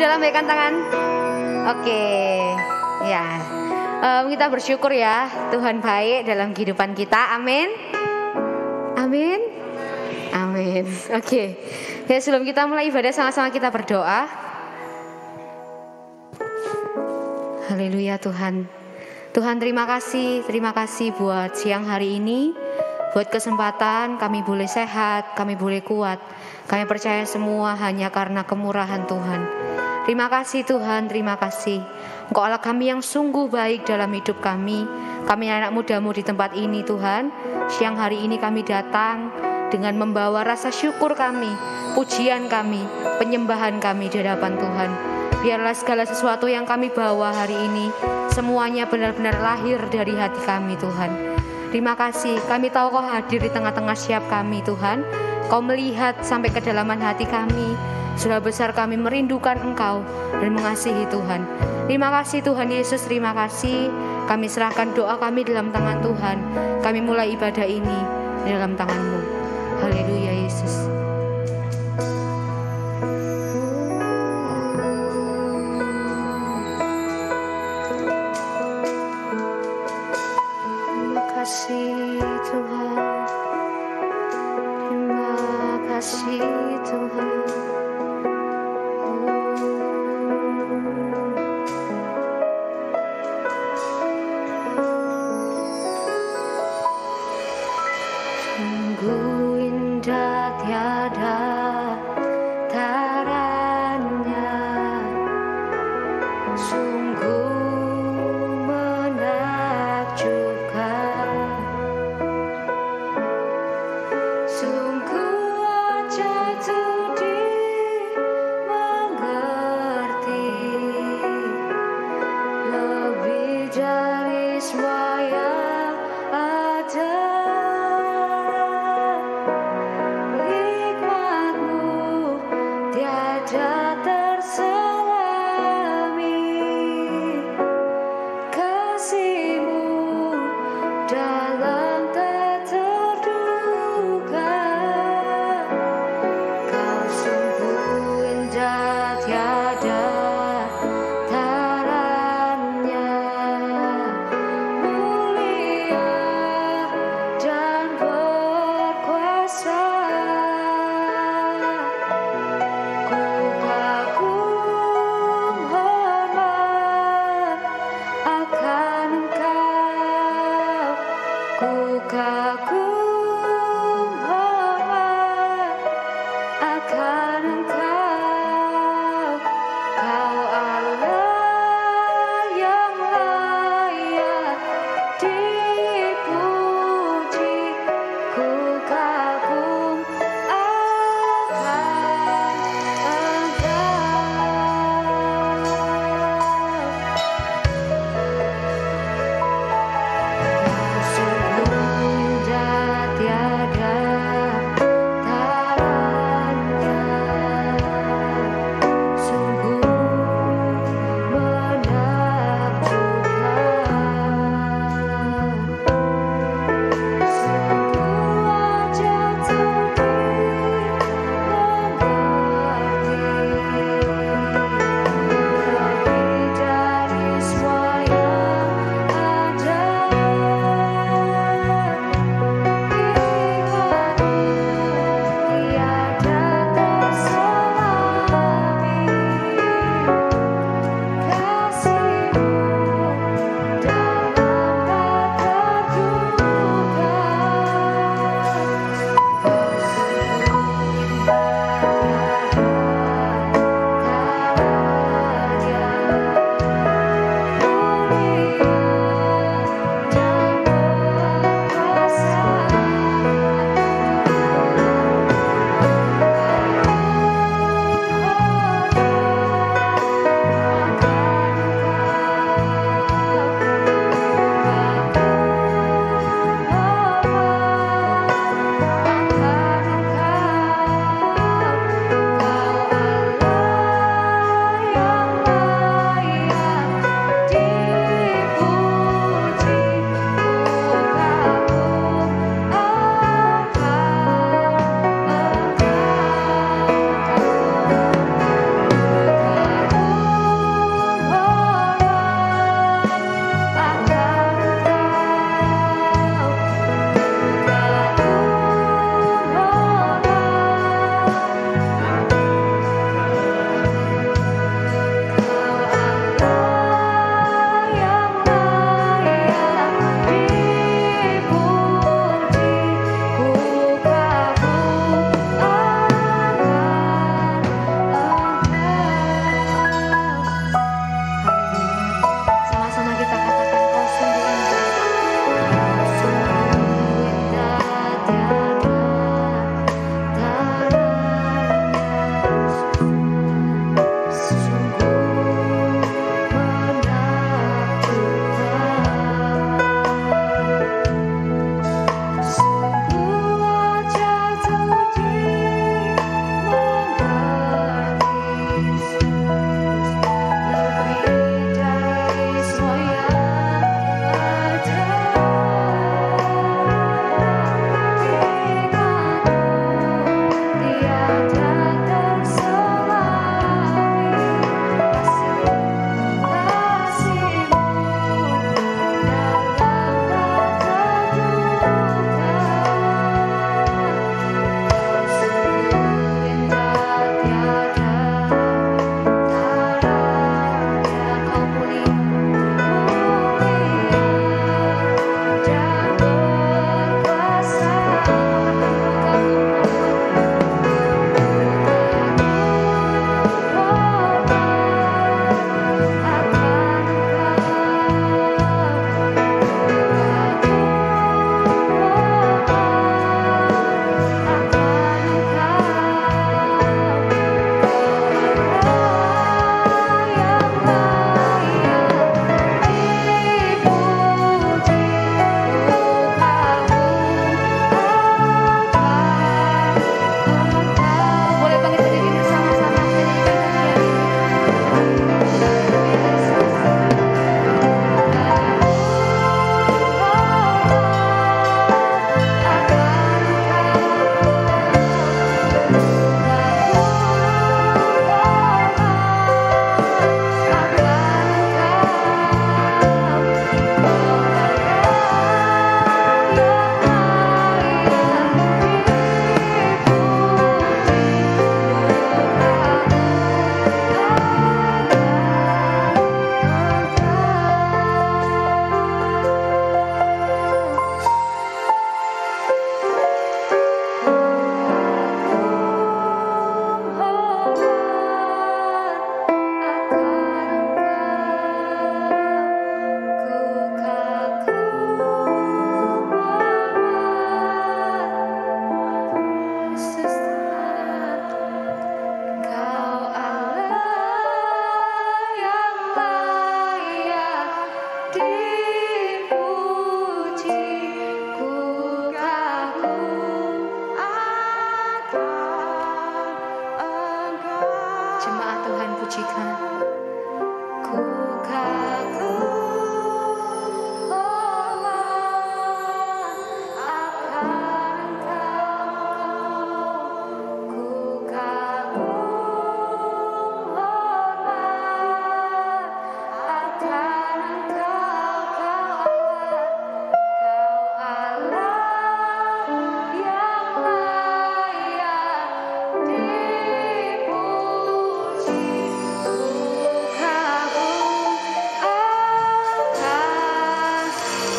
Sudah lambaikan tangan? Oke, ya. Kita bersyukur ya, Tuhan baik dalam kehidupan kita. Amin. Amin. Amin. Oke. Ya, sebelum kita mulai ibadah sama-sama kita berdoa. Haleluya Tuhan. Tuhan terima kasih buat siang hari ini. Buat kesempatan kami boleh sehat, kami boleh kuat. Kami percaya semua hanya karena kemurahan Tuhan. Terima kasih Tuhan, terima kasih. Engkau Allah kami yang sungguh baik dalam hidup kami. Kami anak muda-Mu di tempat ini Tuhan. Siang hari ini kami datang dengan membawa rasa syukur kami, pujian kami, penyembahan kami di hadapan Tuhan. Biarlah segala sesuatu yang kami bawa hari ini semuanya benar-benar lahir dari hati kami Tuhan. Terima kasih, kami tahu Kau hadir di tengah-tengah setiap kami Tuhan. Kau melihat sampai kedalaman hati kami. Sudah besar kami merindukan Engkau dan mengasihi Tuhan. Terima kasih Tuhan Yesus, terima kasih. Kami serahkan doa kami dalam tangan Tuhan. Kami mulai ibadah ini di dalam tangan-Mu. Haleluya Yesus. Terima kasih Tuhan. Terima kasih Tuhan. Sungguh indah tiada pujikan. Ku kagum akan Engkau, ku kagum akan Engkau, Kau Allah yang layak dipuji. Ku kagum akan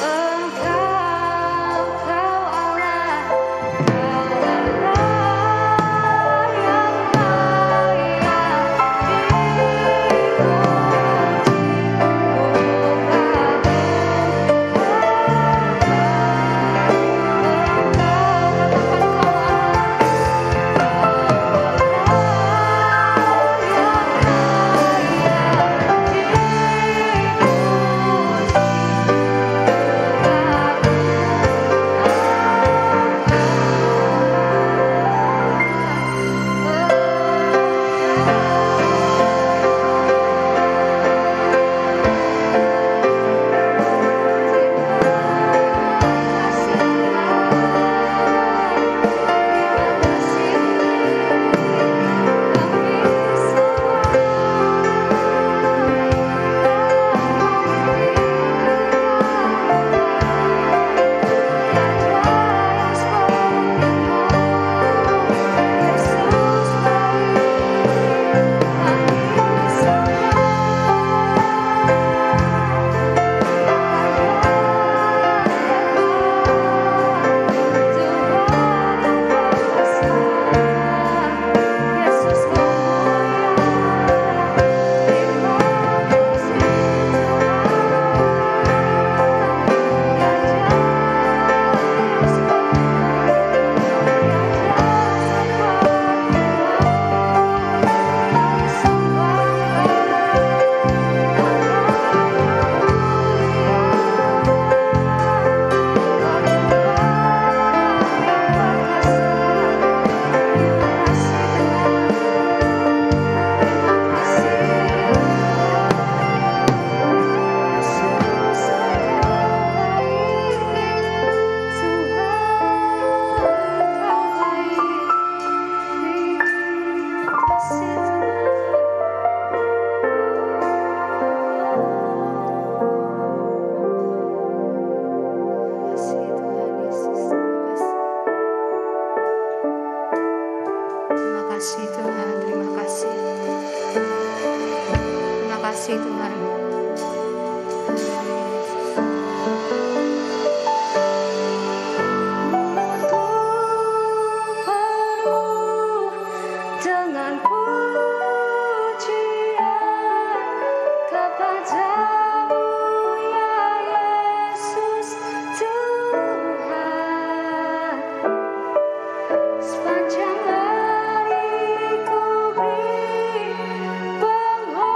Engkau, Kau Allah, yang kasih Tuhan. Dengan pujian kepadamu ya Yesus Tuhan, sepanjang hari ku beri penghormatan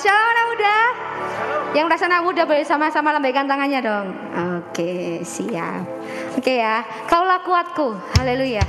Shalom anak muda. Yang merasa anak muda boleh sama-sama lambaikan tangannya dong. Oke, siap. Oke ya, kaulah kuatku. Haleluya.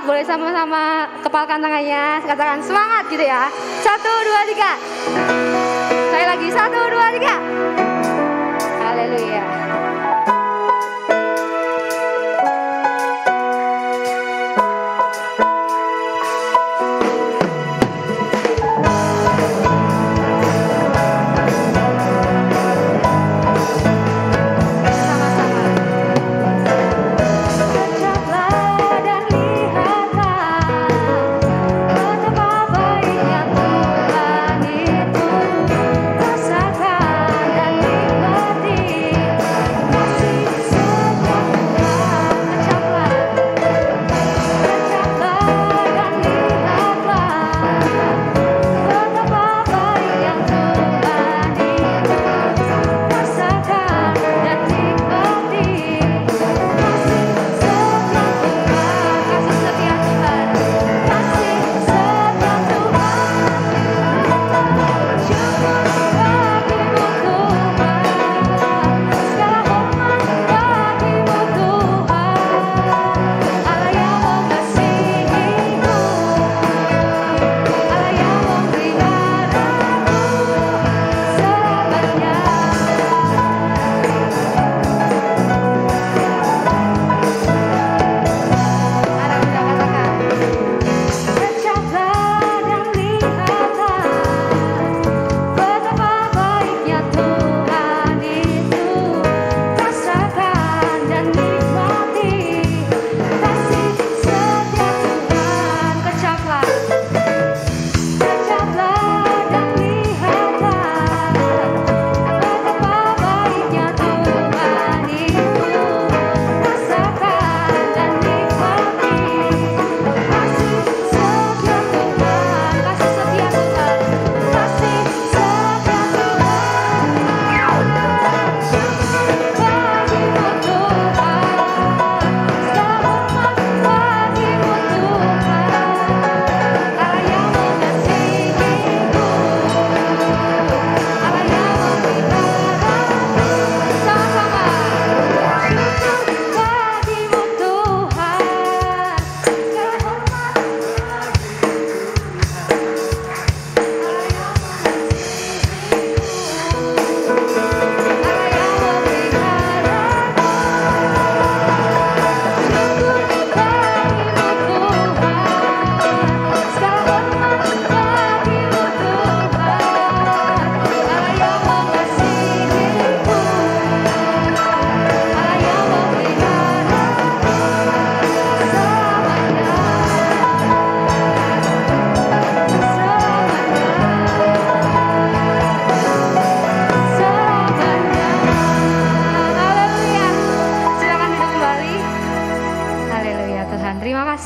Boleh sama-sama kepalkan tangannya, katakan semangat gitu ya. 1, 2, 3. Sekali lagi 1, 2, 3. Haleluya. Betapa baiknya Tuhan itu.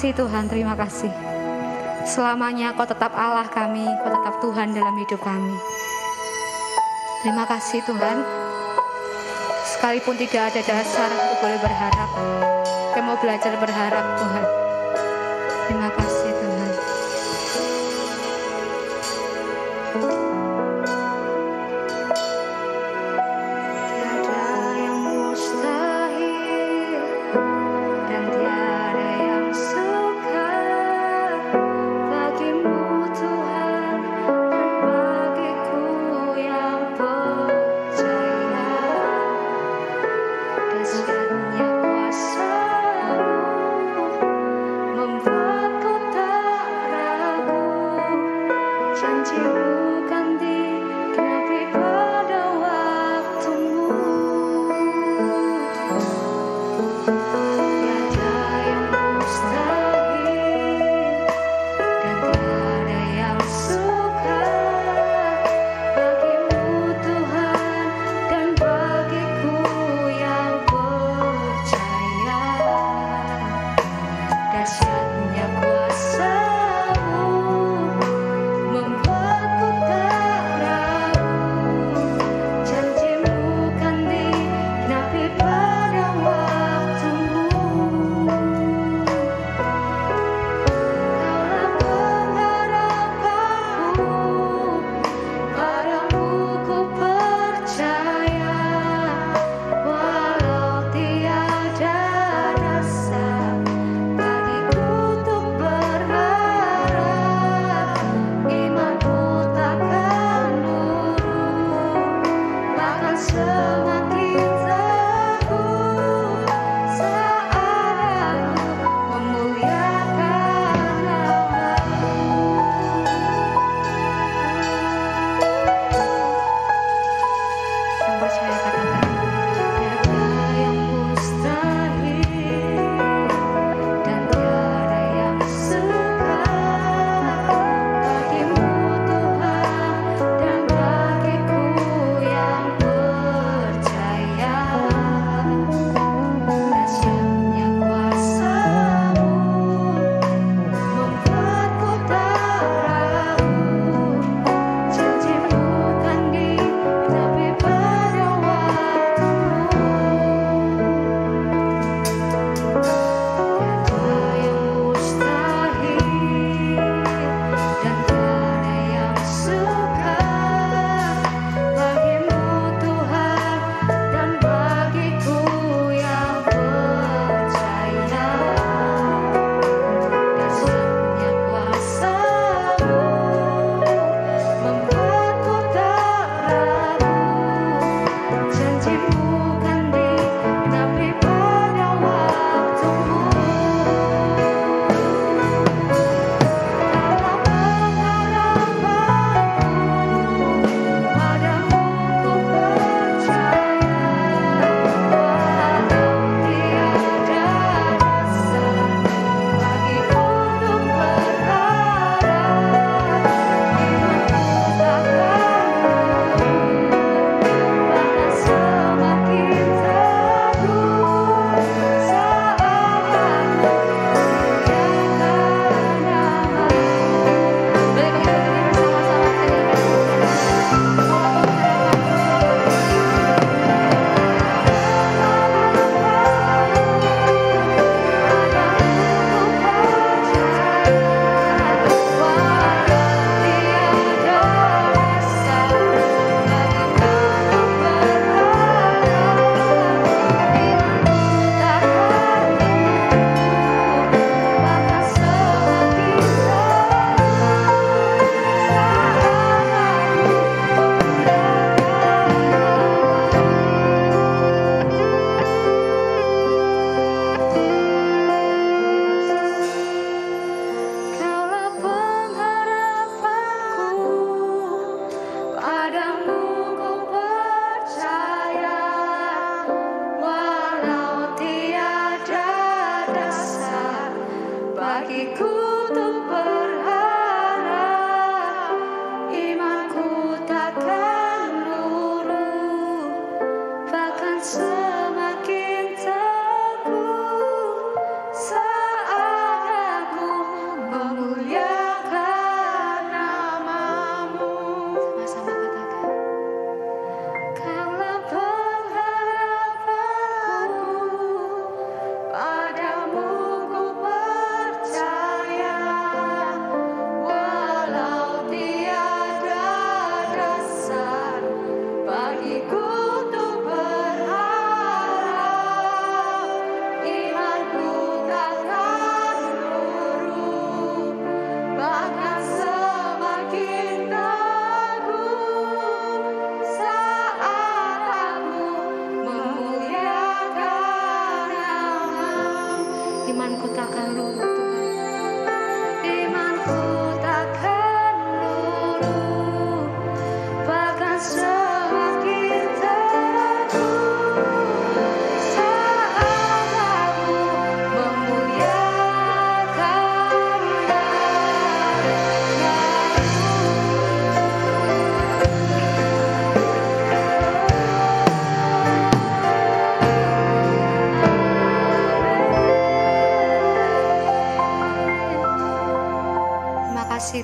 kasih Tuhan, terima kasih. Selamanya Kau tetap Allah kami, Kau tetap Tuhan dalam hidup kami. Terima kasih Tuhan. Sekalipun tidak ada dasar untuk boleh berharap, kami mau belajar berharap Tuhan. Terima kasih Tuhan. Tiada yang mustahil dan tiada yang sukar bagimu Tuhan dan bagiku yang percaya. Dahsyatnya kuasa-Mu membuat kota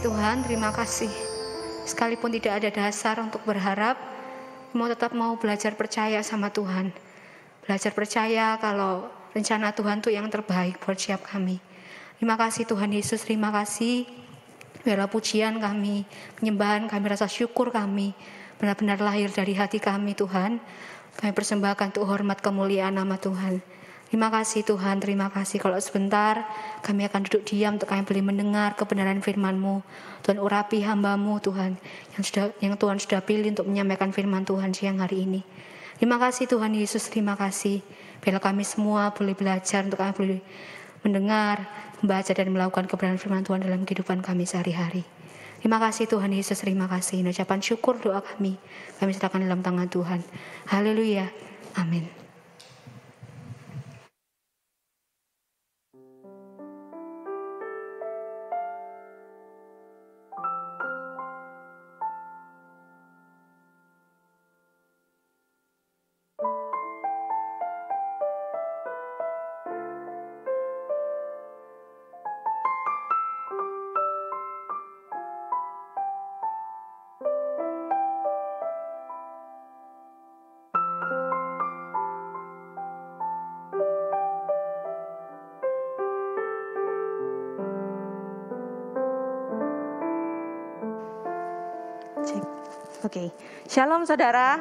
Tuhan, terima kasih. Sekalipun tidak ada dasar untuk berharap, tetap mau belajar percaya sama Tuhan. Belajar percaya kalau rencana Tuhan itu yang terbaik buat setiap kami. Terima kasih Tuhan Yesus, terima kasih. Biarlah pujian kami, penyembahan kami, rasa syukur kami benar-benar lahir dari hati kami Tuhan. Kami persembahkan untuk hormat kemuliaan nama Tuhan. Terima kasih Tuhan, terima kasih. Kalau sebentar kami akan duduk diam untuk kami boleh mendengar kebenaran firman-Mu. Tuhan urapi hamba-Mu Tuhan, yang Tuhan sudah pilih untuk menyampaikan firman Tuhan siang hari ini. Terima kasih Tuhan Yesus, terima kasih. Biarlah kami semua boleh belajar untuk kami boleh mendengar, membaca dan melakukan kebenaran firman Tuhan dalam kehidupan kami sehari-hari. Terima kasih Tuhan Yesus, terima kasih. Ucapan syukur doa kami serahkan dalam tangan Tuhan. Haleluya, amin. Oke, Shalom saudara.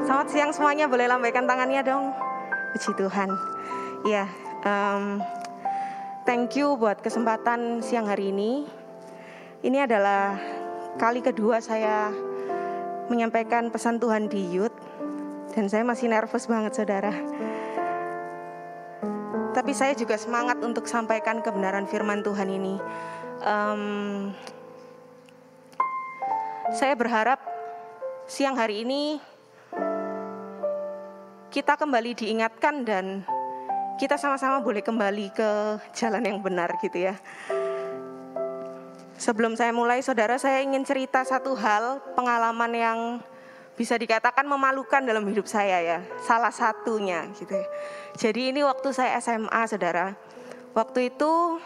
Selamat siang semuanya, boleh lambaikan tangannya dong. Puji Tuhan. Iya, thank you buat kesempatan siang hari ini. Ini adalah kali kedua saya menyampaikan pesan Tuhan di Youth. Dan saya masih nervous banget saudara. Tapi saya juga semangat untuk sampaikan kebenaran firman Tuhan ini. Saya berharap siang hari ini kita kembali diingatkan dan kita sama-sama boleh kembali ke jalan yang benar gitu ya. Sebelum saya mulai saudara, saya ingin cerita satu hal, pengalaman yang bisa dikatakan memalukan dalam hidup saya ya. Salah satunya gitu ya. Jadi ini waktu saya SMA saudara. Waktu itu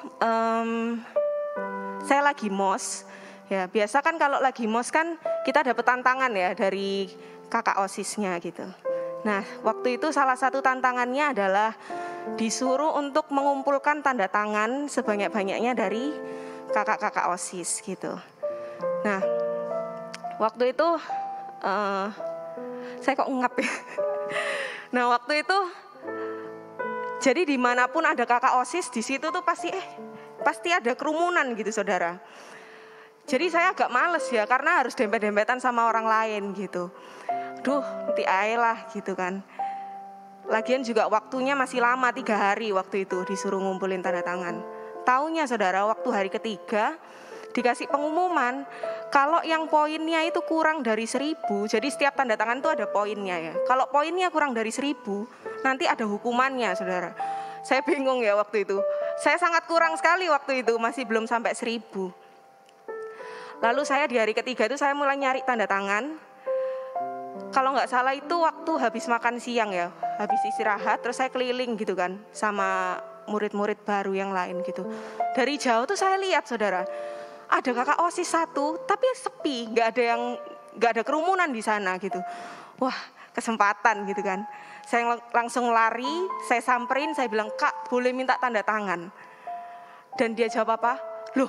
saya lagi MOS. Ya, biasa kan kalau lagi MOS kan kita dapat tantangan ya dari kakak OSISnya gitu. Nah, waktu itu salah satu tantangannya adalah disuruh untuk mengumpulkan tanda tangan sebanyak-banyaknya dari kakak-kakak OSIS gitu. Nah, waktu itu saya kok ngap ya. Nah, waktu itu jadi dimanapun ada kakak OSIS di situ tuh pasti ada kerumunan gitu saudara. Jadi saya agak males ya karena harus dempet-dempetan sama orang lain gitu. Duh, nanti ae lah gitu kan. Lagian juga waktunya masih lama, 3 hari waktu itu disuruh ngumpulin tanda tangan. Taunya saudara, waktu hari ketiga dikasih pengumuman kalau yang poinnya itu kurang dari 1000. Jadi setiap tanda tangan itu ada poinnya ya. Kalau poinnya kurang dari 1000, nanti ada hukumannya saudara. Saya bingung ya waktu itu. Saya sangat kurang sekali waktu itu, masih belum sampai 1000. Lalu saya di hari ketiga itu saya mulai nyari tanda tangan. Kalau nggak salah itu waktu habis makan siang ya, habis istirahat, terus saya keliling gitu kan, sama murid-murid baru yang lain gitu. Dari jauh tuh saya lihat saudara, ada kakak OSIS 1, tapi sepi, nggak ada kerumunan di sana gitu. Wah, kesempatan gitu kan. Saya langsung lari, saya samperin, saya bilang, "Kak, boleh minta tanda tangan?" Dan dia jawab apa? "Loh,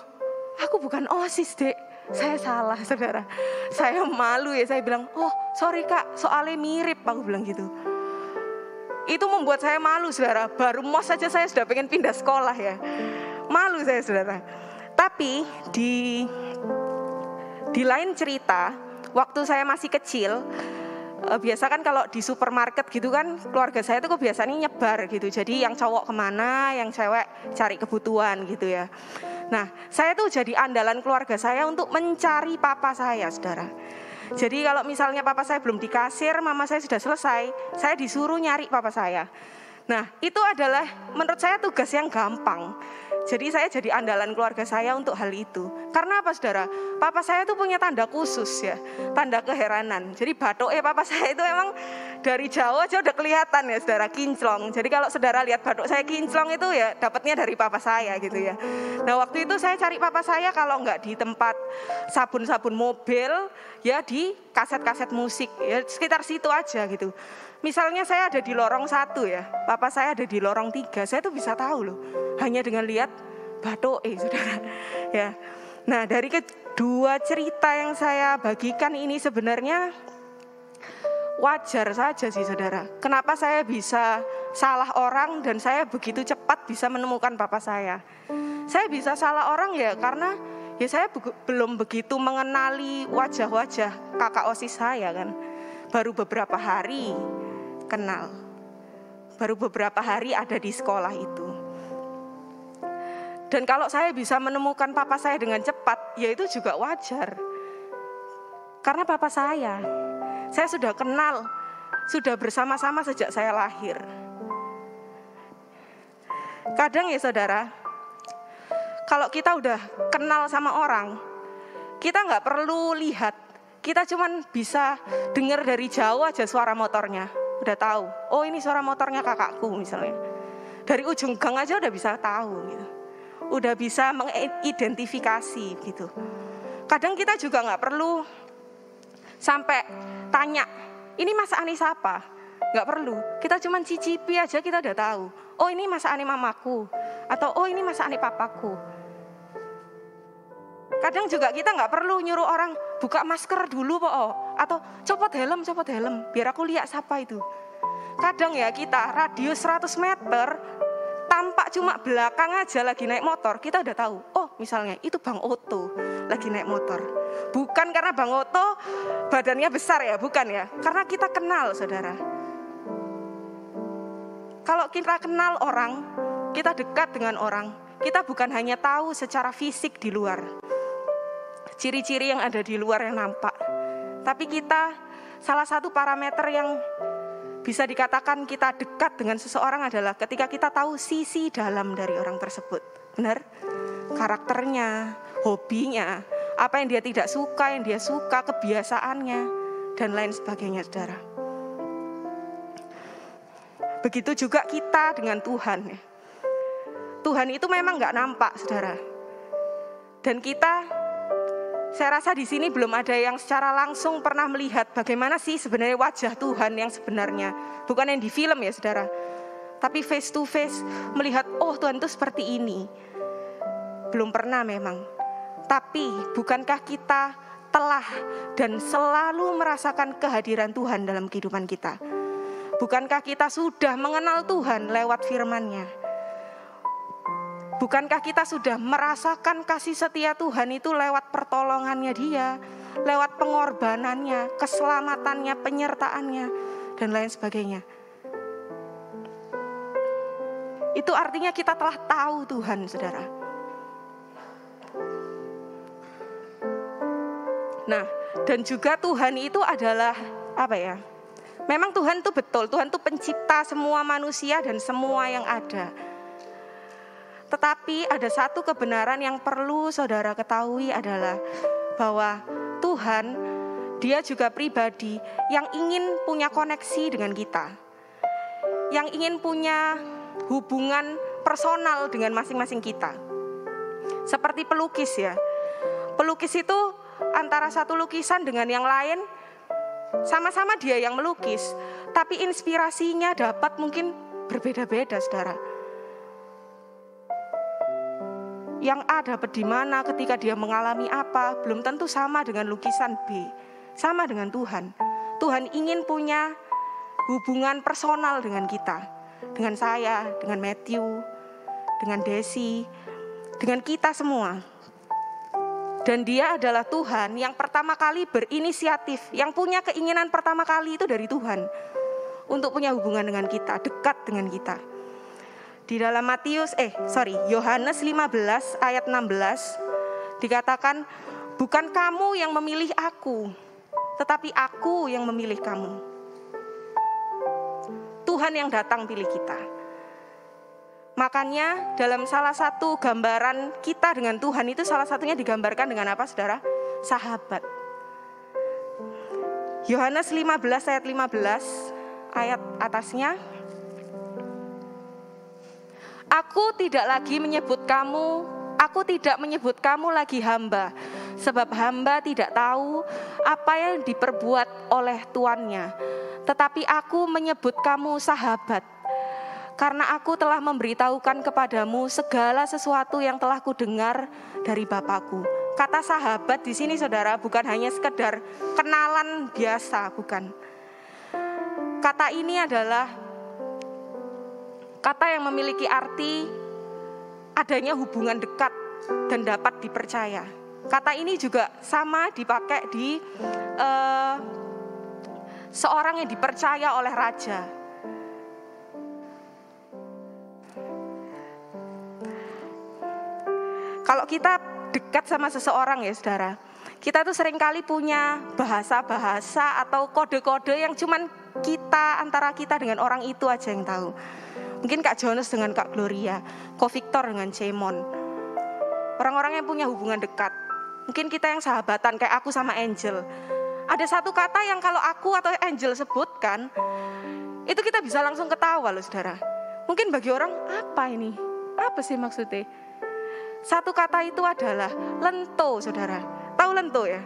aku bukan OSIS, Dek." saya salah saudara. Saya malu ya, saya bilang, oh sorry kak, soalnya mirip, aku bilang gitu. Itu membuat saya malu saudara, baru mos saja saya sudah pengen pindah sekolah ya. Malu saya saudara. Tapi di lain cerita, waktu saya masih kecil, biasa kan kalau di supermarket gitu kan, keluarga saya tuh biasanya nyebar gitu. Jadi yang cowok kemana, yang cewek cari kebutuhan gitu ya. Nah, saya tuh jadi andalan keluarga saya untuk mencari papa saya, saudara. Jadi kalau misalnya papa saya belum di kasir, mama saya sudah selesai, saya disuruh nyari papa saya. Nah, itu adalah menurut saya tugas yang gampang. Jadi saya jadi andalan keluarga saya untuk hal itu. Karena apa saudara? Papa saya itu punya tanda khusus ya, tanda keheranan. Jadi bathuknya papa saya itu emang dari jauh aja udah kelihatan ya saudara, kinclong. Jadi kalau saudara lihat bathuk saya kinclong itu ya dapatnya dari papa saya gitu ya. Nah waktu itu saya cari papa saya kalau nggak di tempat sabun-sabun mobil, ya di kaset-kaset musik, ya sekitar situ aja gitu. Misalnya saya ada di lorong 1 ya, papa saya ada di lorong 3, saya tuh bisa tahu loh, hanya dengan lihat bathuk saudara. Ya, nah dari kedua cerita yang saya bagikan ini sebenarnya wajar saja sih saudara. Kenapa saya bisa salah orang dan saya begitu cepat bisa menemukan papa saya? Saya bisa salah orang ya karena ya saya belum begitu mengenali wajah-wajah kakak OSIS saya kan. Baru beberapa hari kenal. Baru beberapa hari ada di sekolah itu. Dan kalau saya bisa menemukan papa saya dengan cepat, ya itu juga wajar. Karena papa saya sudah kenal, sudah bersama-sama sejak saya lahir. Kadang ya saudara, kalau kita udah kenal sama orang, kita gak perlu lihat, kita cuman bisa dengar dari jauh aja suara motornya. Udah tahu, oh ini suara motornya kakakku misalnya. Dari ujung gang aja udah bisa tahu gitu. Udah bisa mengidentifikasi gitu. Kadang kita juga gak perlu sampai tanya, ini masakan siapa? Gak perlu, kita cuman cicipi aja kita udah tahu. Oh ini masakan mamaku, atau oh ini masakan papaku. Kadang juga kita gak perlu nyuruh orang buka masker dulu atau copot helm, biar aku lihat siapa itu. Kadang ya kita radius 100 meter, tampak cuma belakang aja lagi naik motor, kita udah tahu, oh misalnya itu Bang Oto lagi naik motor. Bukan karena Bang Oto badannya besar ya, bukan ya, karena kita kenal saudara. Kalau kita kenal orang, kita dekat dengan orang, kita bukan hanya tahu secara fisik di luar, ciri-ciri yang ada di luar yang nampak, tapi kita salah satu parameter yang bisa dikatakan kita dekat dengan seseorang adalah ketika kita tahu sisi dalam dari orang tersebut. Benar? Karakternya, hobinya, apa yang dia tidak suka, yang dia suka, kebiasaannya, dan lain sebagainya saudara. Begitu juga kita dengan Tuhan. Tuhan itu memang gak nampak saudara. Dan kita, saya rasa di sini belum ada yang secara langsung pernah melihat bagaimana sih sebenarnya wajah Tuhan yang sebenarnya. Bukan yang di film ya saudara. Tapi face to face melihat, oh Tuhan itu seperti ini. Belum pernah memang. Tapi bukankah kita telah dan selalu merasakan kehadiran Tuhan dalam kehidupan kita? Bukankah kita sudah mengenal Tuhan lewat firman-Nya? Bukankah kita sudah merasakan kasih setia Tuhan itu lewat pertolongannya Dia, lewat pengorbanannya, keselamatannya, penyertaannya, dan lain sebagainya. Itu artinya kita telah tahu Tuhan, saudara. Nah, dan juga Tuhan itu adalah apa ya? Memang Tuhan itu betul, Tuhan itu pencipta semua manusia dan semua yang ada. Tetapi ada satu kebenaran yang perlu saudara ketahui adalah bahwa Tuhan, Dia juga pribadi yang ingin punya koneksi dengan kita. Yang ingin punya hubungan personal dengan masing-masing kita. Seperti pelukis ya. Pelukis itu antara satu lukisan dengan yang lain, sama-sama dia yang melukis, tapi inspirasinya dapat mungkin berbeda-beda saudara. yang A dapat di mana ketika dia mengalami apa, belum tentu sama dengan lukisan B. Sama dengan Tuhan. Tuhan ingin punya hubungan personal dengan kita. Dengan saya, dengan Matthew, dengan Desi, dengan kita semua. Dan dia adalah Tuhan yang pertama kali berinisiatif. Yang punya keinginan pertama kali itu dari Tuhan. Untuk punya hubungan dengan kita, dekat dengan kita. Di dalam Yohanes 15 ayat 16 dikatakan, bukan kamu yang memilih aku, tetapi aku yang memilih kamu. Tuhan yang datang pilih kita. Makanya dalam salah satu gambaran kita dengan Tuhan itu salah satunya digambarkan dengan apa, saudara? Sahabat. Yohanes 15 ayat 15 ayat atasnya. Aku tidak menyebut kamu lagi hamba, sebab hamba tidak tahu apa yang diperbuat oleh tuannya. Tetapi aku menyebut kamu sahabat, karena aku telah memberitahukan kepadamu segala sesuatu yang telah kudengar dari Bapakku. Kata sahabat di sini, saudara, bukan hanya sekedar kenalan biasa, bukan. Kata ini adalah kata yang memiliki arti adanya hubungan dekat dan dapat dipercaya. Kata ini juga sama dipakai di seorang yang dipercaya oleh raja. Kalau kita dekat sama seseorang ya saudara, kita tuh seringkali punya bahasa-bahasa atau kode-kode yang cuman antara kita dengan orang itu aja yang tahu. Mungkin Kak Jonas dengan Kak Gloria, Ko Victor dengan Cemon. Orang-orang yang punya hubungan dekat. Mungkin kita yang sahabatan kayak aku sama Angel. Ada satu kata yang kalau aku atau Angel sebutkan, itu kita bisa langsung ketawa loh saudara. Mungkin bagi orang, apa ini? Apa sih maksudnya? Satu kata itu adalah lento saudara. Tahu lento ya?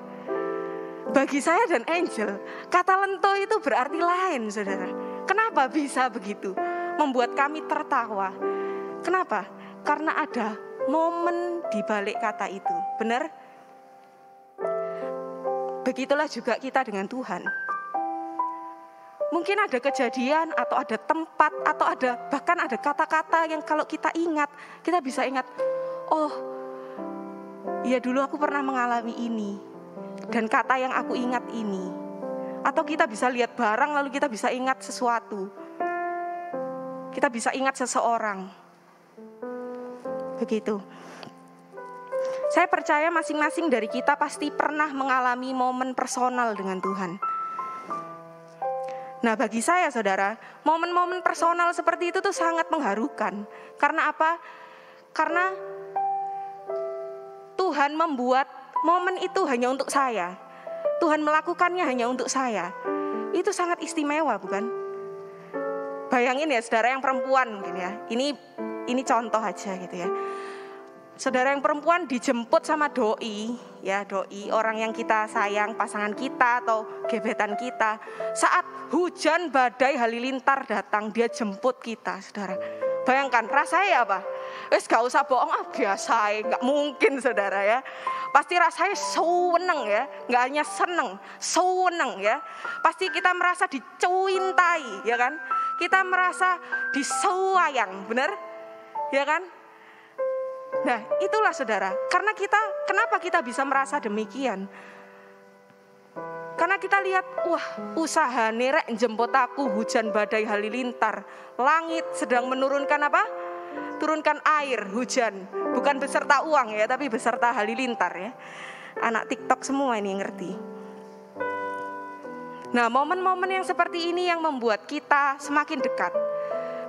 Bagi saya dan Angel, kata lento itu berarti lain saudara. Kenapa bisa begitu? Membuat kami tertawa. Kenapa? Karena ada momen di balik kata itu. Benar? Begitulah juga kita dengan Tuhan. Mungkin ada kejadian atau ada tempat atau bahkan ada kata-kata yang kalau kita ingat, kita bisa ingat, oh, ya dulu aku pernah mengalami ini. Dan kata yang aku ingat ini. Atau kita bisa lihat barang lalu kita bisa ingat sesuatu. Kita bisa ingat seseorang. Begitu. Saya percaya masing-masing dari kita pasti pernah mengalami momen personal dengan Tuhan. Nah, bagi saya saudara, momen-momen personal seperti itu tuh sangat mengharukan. Karena apa? Karena Tuhan membuat momen itu hanya untuk saya. Tuhan melakukannya hanya untuk saya. Itu sangat istimewa, bukan? Bayangin ya saudara yang perempuan mungkin ya. Ini contoh aja gitu ya. Saudara yang perempuan dijemput sama doi, ya doi, orang yang kita sayang, pasangan kita atau gebetan kita. Saat hujan badai halilintar datang, dia jemput kita, saudara. Bayangkan rasanya apa? Wes gak usah bohong, biasa, gak mungkin saudara ya. Pasti rasanya seneng ya, gak hanya seneng, seneng ya. Pasti kita merasa dicintai ya kan. Kita merasa disayang, benar? Ya kan? Nah, itulah saudara. Kenapa kita bisa merasa demikian? Karena kita lihat, wah, usaha nerek jemput aku hujan badai halilintar. Langit sedang menurunkan apa? Turunkan air, hujan. Bukan beserta uang ya, tapi beserta halilintar ya. Anak TikTok semua ini ngerti. Nah, momen-momen yang seperti ini yang membuat kita semakin dekat.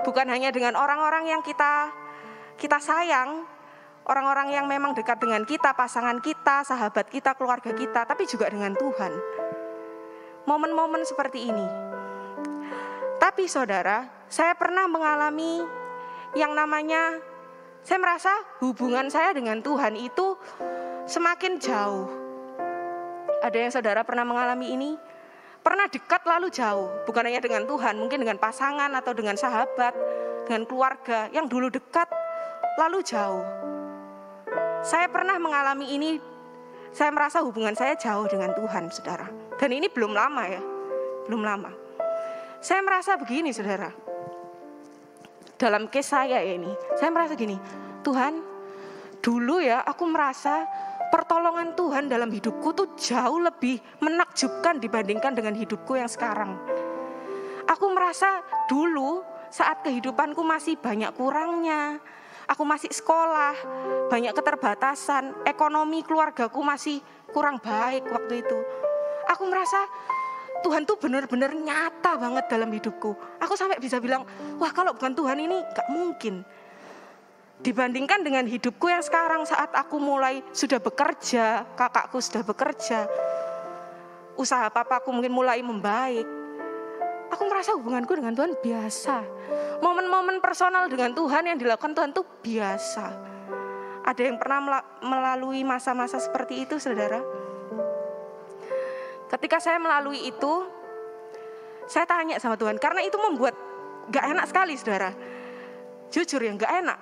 Bukan hanya dengan orang-orang yang kita sayang, orang-orang yang memang dekat dengan kita, pasangan kita, sahabat kita, keluarga kita, tapi juga dengan Tuhan. Momen-momen seperti ini. Tapi saudara, saya pernah mengalami yang namanya, saya merasa hubungan saya dengan Tuhan itu semakin jauh. Ada yang saudara pernah mengalami ini? Pernah dekat lalu jauh, bukan hanya dengan Tuhan, mungkin dengan pasangan atau dengan sahabat, dengan keluarga yang dulu dekat lalu jauh. Saya pernah mengalami ini. Saya merasa hubungan saya jauh dengan Tuhan, saudara. Dan ini belum lama ya. Belum lama. Saya merasa begini, saudara. Dalam case saya ya ini, saya merasa gini, Tuhan, dulu ya aku merasa pertolongan Tuhan dalam hidupku tuh jauh lebih menakjubkan dibandingkan dengan hidupku yang sekarang. Aku merasa dulu saat kehidupanku masih banyak kurangnya, aku masih sekolah, banyak keterbatasan, ekonomi keluargaku masih kurang baik waktu itu. Aku merasa Tuhan tuh benar-benar nyata banget dalam hidupku. Aku sampai bisa bilang, wah kalau bukan Tuhan ini gak mungkin. Dibandingkan dengan hidupku yang sekarang saat aku mulai sudah bekerja, kakakku sudah bekerja, usaha papaku mungkin mulai membaik. Aku merasa hubunganku dengan Tuhan biasa. Momen-momen personal dengan Tuhan yang dilakukan Tuhan tuh biasa. Ada yang pernah melalui masa-masa seperti itu, saudara? Ketika saya melalui itu, saya tanya sama Tuhan, karena itu membuat gak enak sekali, saudara. Jujur ya, gak enak.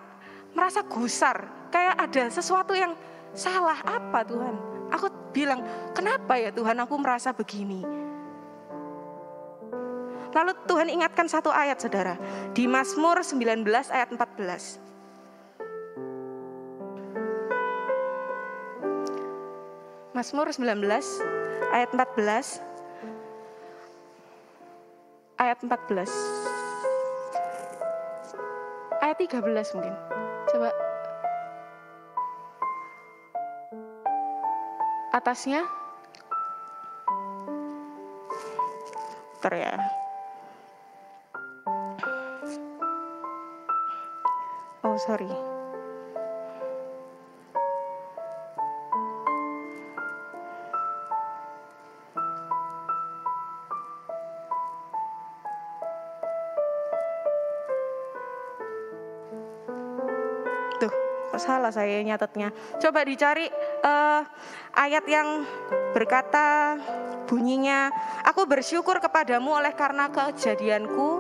Merasa gusar, kayak ada sesuatu yang salah apa Tuhan. Aku bilang, kenapa ya Tuhan aku merasa begini? Lalu Tuhan ingatkan satu ayat, saudara. Di Mazmur 19 ayat 14. Mazmur 19 ayat 14. Ayat 14. Ayat 13 mungkin. Coba. Atasnya. Bentar ya. Oh sorry. Tuh, kok salah saya nyatetnya. Coba dicari ayat yang berkata bunyinya, aku bersyukur kepadamu oleh karena kejadianku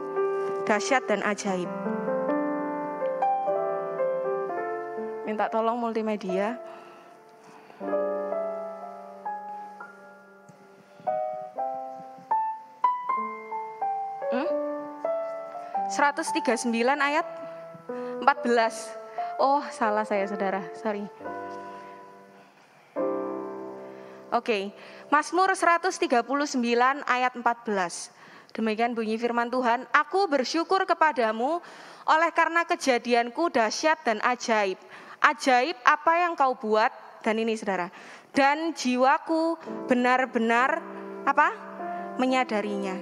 dahsyat dan ajaib. Minta tolong multimedia. Hmm? 139 ayat 14. Oh, salah saya, saudara. Sorry. Oke. Mazmur 139 ayat 14. Demikian bunyi firman Tuhan, aku bersyukur kepadamu oleh karena kejadianku dahsyat dan ajaib. Ajaib apa yang kau buat, dan ini saudara, dan jiwaku benar-benar apa? Menyadarinya.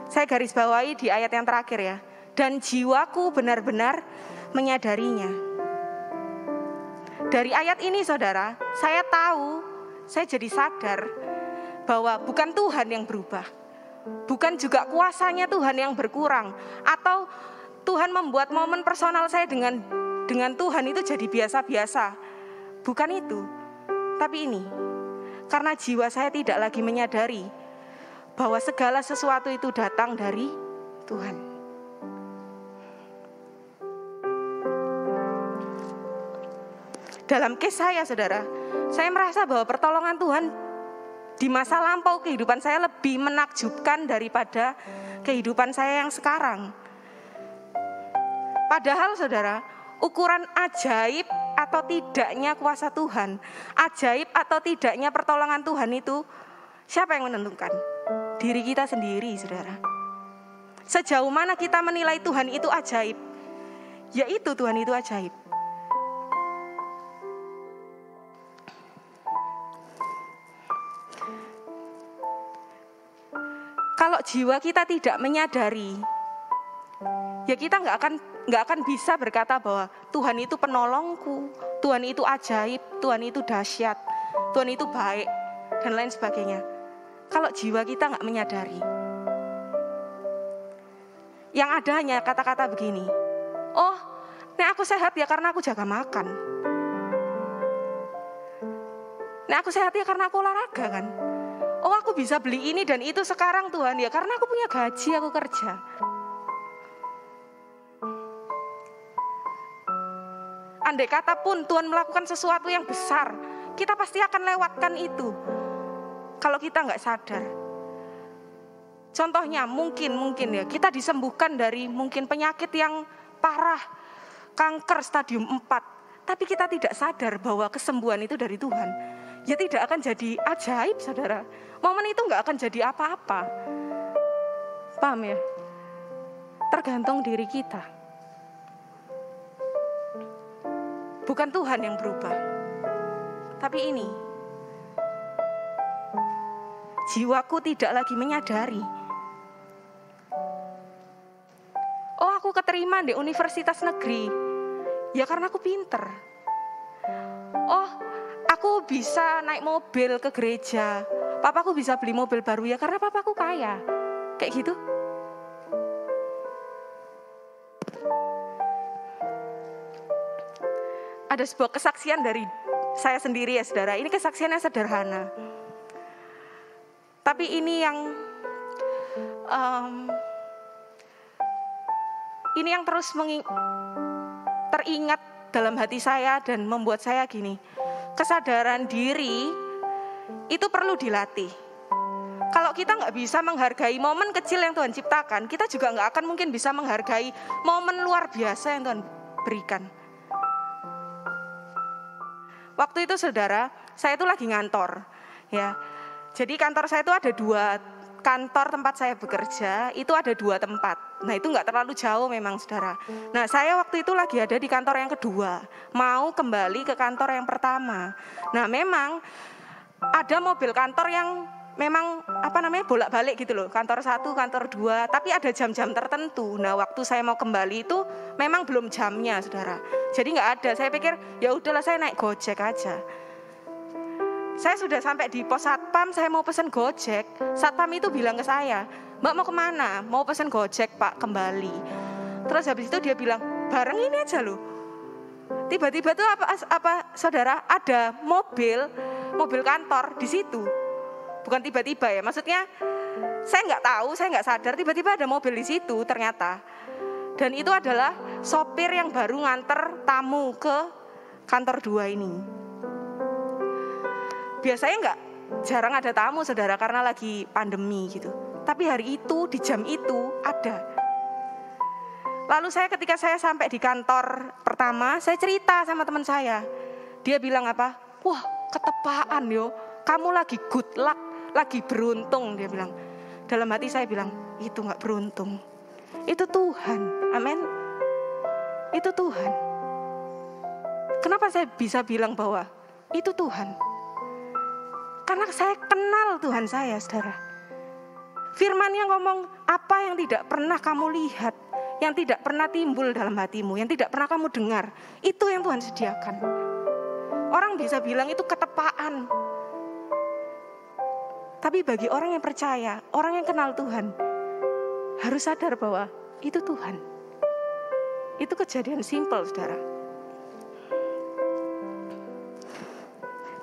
Saya garis bawahi di ayat yang terakhir ya. Dan jiwaku benar-benar menyadarinya. Dari ayat ini saudara, saya tahu, saya jadi sadar bahwa bukan Tuhan yang berubah. Bukan juga kuasanya Tuhan yang berkurang. Atau Tuhan membuat momen personal saya dengan Tuhan itu jadi biasa-biasa. Bukan itu. Tapi ini, karena jiwa saya tidak lagi menyadari bahwa segala sesuatu itu datang dari Tuhan. Dalam case saya, saudara, saya merasa bahwa pertolongan Tuhan di masa lampau kehidupan saya lebih menakjubkan daripada kehidupan saya yang sekarang. Padahal, saudara, ukuran ajaib atau tidaknya kuasa Tuhan, ajaib atau tidaknya pertolongan Tuhan itu, siapa yang menentukan? Diri kita sendiri, saudara. Sejauh mana kita menilai Tuhan itu ajaib, yaitu Tuhan itu ajaib. Kalau jiwa kita tidak menyadari, ya kita nggak akan bisa berkata bahwa Tuhan itu penolongku, Tuhan itu ajaib, Tuhan itu dahsyat, Tuhan itu baik, dan lain sebagainya. Kalau jiwa kita nggak menyadari, yang ada hanya kata-kata begini, oh, nek aku sehat ya karena aku jaga makan, nek aku sehat ya karena aku olahraga kan. Oh, aku bisa beli ini dan itu sekarang Tuhan ya karena aku punya gaji, aku kerja. Andai kata pun Tuhan melakukan sesuatu yang besar, kita pasti akan lewatkan itu kalau kita nggak sadar. Contohnya mungkin ya kita disembuhkan dari mungkin penyakit yang parah, kanker stadium 4, tapi kita tidak sadar bahwa kesembuhan itu dari Tuhan. Ya tidak akan jadi ajaib, saudara. Momen itu nggak akan jadi apa-apa. Paham ya? Tergantung diri kita. Bukan Tuhan yang berubah. Tapi ini, jiwaku tidak lagi menyadari. Oh, aku keterima di universitas negeri. Ya karena aku pinter. Oh, aku bisa naik mobil ke gereja. Papaku bisa beli mobil baru ya karena papaku kaya. Kayak gitu. Ada sebuah kesaksian dari saya sendiri ya saudara. Ini kesaksiannya sederhana. Tapi ini yang terus teringat dalam hati saya dan membuat saya gini. Kesadaran diri itu perlu dilatih. Kalau kita nggak bisa menghargai momen kecil yang Tuhan ciptakan, kita juga nggak akan mungkin bisa menghargai momen luar biasa yang Tuhan berikan. Waktu itu saudara, saya itu lagi ngantor, ya. Jadi kantor saya itu ada 2 kantor tempat saya bekerja, itu ada 2 tempat. Nah itu nggak terlalu jauh memang saudara. Nah saya waktu itu lagi ada di kantor yang kedua, mau kembali ke kantor yang pertama. Nah memang ada mobil kantor yang memang bolak-balik gitu loh, kantor 1, kantor 2, tapi ada jam-jam tertentu. Nah waktu saya mau kembali itu memang belum jamnya saudara. Jadi nggak ada. Saya pikir ya udahlah saya naik Gojek aja. Saya sudah sampai di pos satpam, saya mau pesen Gojek. Satpam itu bilang ke saya, Mbak mau kemana? Mau pesen Gojek Pak, kembali. Terus habis itu dia bilang, bareng ini aja loh. Tiba-tiba tuh apa saudara, ada mobil kantor di situ. Bukan tiba-tiba ya, maksudnya saya nggak tahu, saya nggak sadar. Tiba-tiba ada mobil di situ ternyata. Dan itu adalah sopir yang baru nganter tamu ke kantor 2 ini. Biasanya jarang ada tamu saudara karena lagi pandemi gitu. Tapi hari itu di jam itu ada. Lalu ketika saya sampai di kantor pertama, saya cerita sama teman saya. Dia bilang apa? Wah ketepaan yo, kamu lagi good luck, lagi beruntung dia bilang. Dalam hati saya bilang, itu gak beruntung. Itu Tuhan, amin. Itu Tuhan. Kenapa saya bisa bilang bahwa itu Tuhan? Karena saya kenal Tuhan saya, saudara. Firman-Nya ngomong, apa yang tidak pernah kamu lihat, yang tidak pernah timbul dalam hatimu, yang tidak pernah kamu dengar, itu yang Tuhan sediakan. Orang bisa bilang itu ketepaan. Tapi bagi orang yang percaya, orang yang kenal Tuhan, harus sadar bahwa itu Tuhan. Itu kejadian simpel, saudara.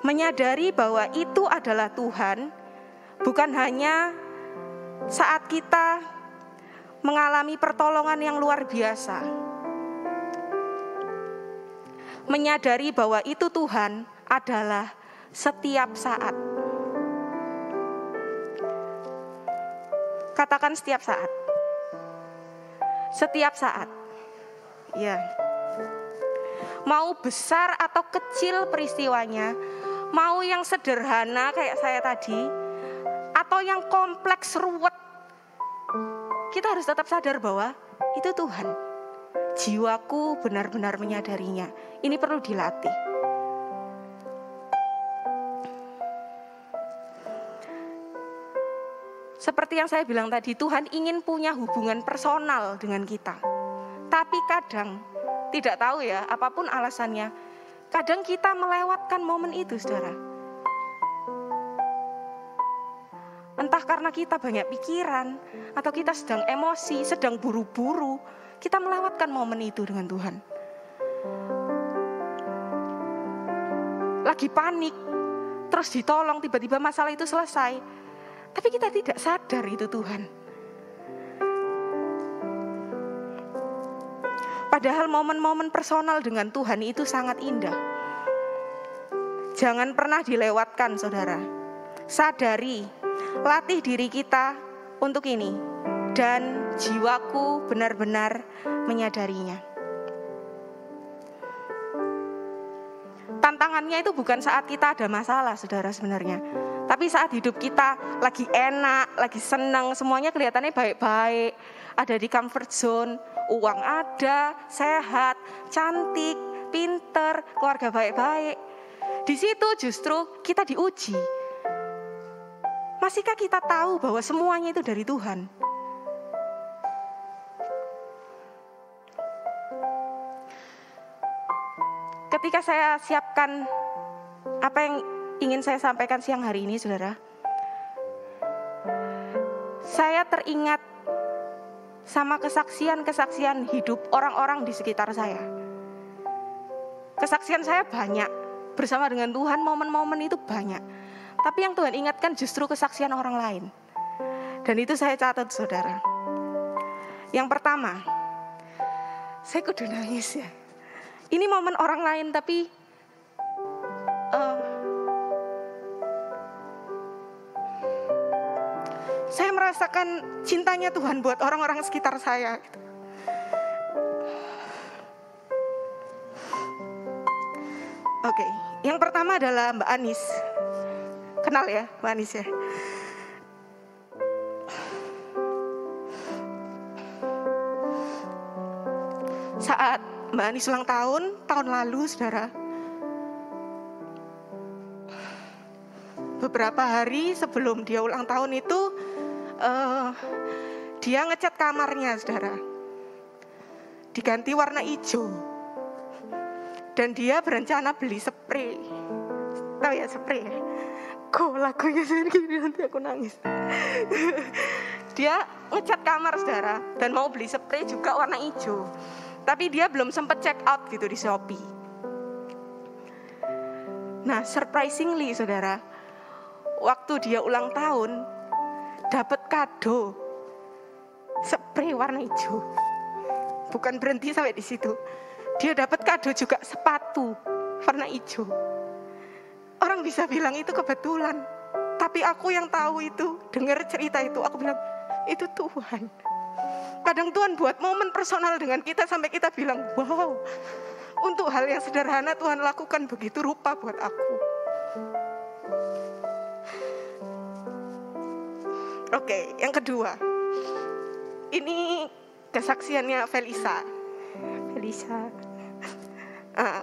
Menyadari bahwa itu adalah Tuhan, bukan hanya saat kita mengalami pertolongan yang luar biasa. Menyadari bahwa itu Tuhan adalah setiap saat. Katakan setiap saat. Setiap saat. Ya. Mau besar atau kecil peristiwanya, mau yang sederhana kayak saya tadi, atau yang kompleks ruwet, kita harus tetap sadar bahwa itu Tuhan. Jiwaku benar-benar menyadarinya. Ini perlu dilatih. Seperti yang saya bilang tadi, Tuhan ingin punya hubungan personal dengan kita. Tapi kadang, tidak tahu ya, apapun alasannya, kadang kita melewatkan momen itu, saudara. Entah karena kita banyak pikiran, atau kita sedang emosi, sedang buru-buru, kita melewatkan momen itu dengan Tuhan. Lagi panik, terus ditolong, tiba-tiba masalah itu selesai. Tapi kita tidak sadar itu Tuhan. Padahal momen-momen personal dengan Tuhan itu sangat indah. Jangan pernah dilewatkan, saudara. Sadari, latih diri kita untuk ini. Dan jiwaku benar-benar menyadarinya. Tantangannya itu bukan saat kita ada masalah, saudara, sebenarnya. Tapi saat hidup kita lagi enak, lagi senang, semuanya kelihatannya baik-baik. Ada di comfort zone, uang ada, sehat, cantik, pinter, keluarga baik-baik. Di situ justru kita diuji. Masihkah kita tahu bahwa semuanya itu dari Tuhan? Ketika saya siapkan apa yang ingin saya sampaikan siang hari ini, saudara, saya teringat sama kesaksian-kesaksian hidup orang-orang di sekitar saya. Kesaksian saya banyak, bersama dengan Tuhan momen-momen itu banyak. Tapi yang Tuhan ingatkan justru kesaksian orang lain. Dan itu saya catat, saudara. Yang pertama, saya kudu nangis ya. Ini momen orang lain tapi saya merasakan cintanya Tuhan buat orang-orang sekitar saya gitu. Oke, yang pertama adalah Mbak Anis. Kenal ya Mbak Anis ya? Saat Mbak Anis ulang tahun lalu, saudara, beberapa hari sebelum dia ulang tahun itu, dia ngecat kamarnya, saudara, diganti warna hijau. Dan dia berencana beli spray. Tahu ya spray ya? Kok lagunya segini nanti aku nangis. Dia ngecat kamar, saudara, dan mau beli spray juga warna hijau. Tapi dia belum sempat check out gitu di Shopee. Nah, surprisingly, saudara, waktu dia ulang tahun, dapat kado spray warna hijau. Bukan berhenti sampai di situ. Dia dapat kado juga sepatu warna hijau. Orang bisa bilang itu kebetulan. Tapi aku yang tahu itu, dengar cerita itu, aku bilang, itu Tuhan. Kadang Tuhan buat momen personal dengan kita sampai kita bilang, wow, untuk hal yang sederhana Tuhan lakukan begitu rupa buat aku. Oke, yang kedua. Ini kesaksiannya Felisa.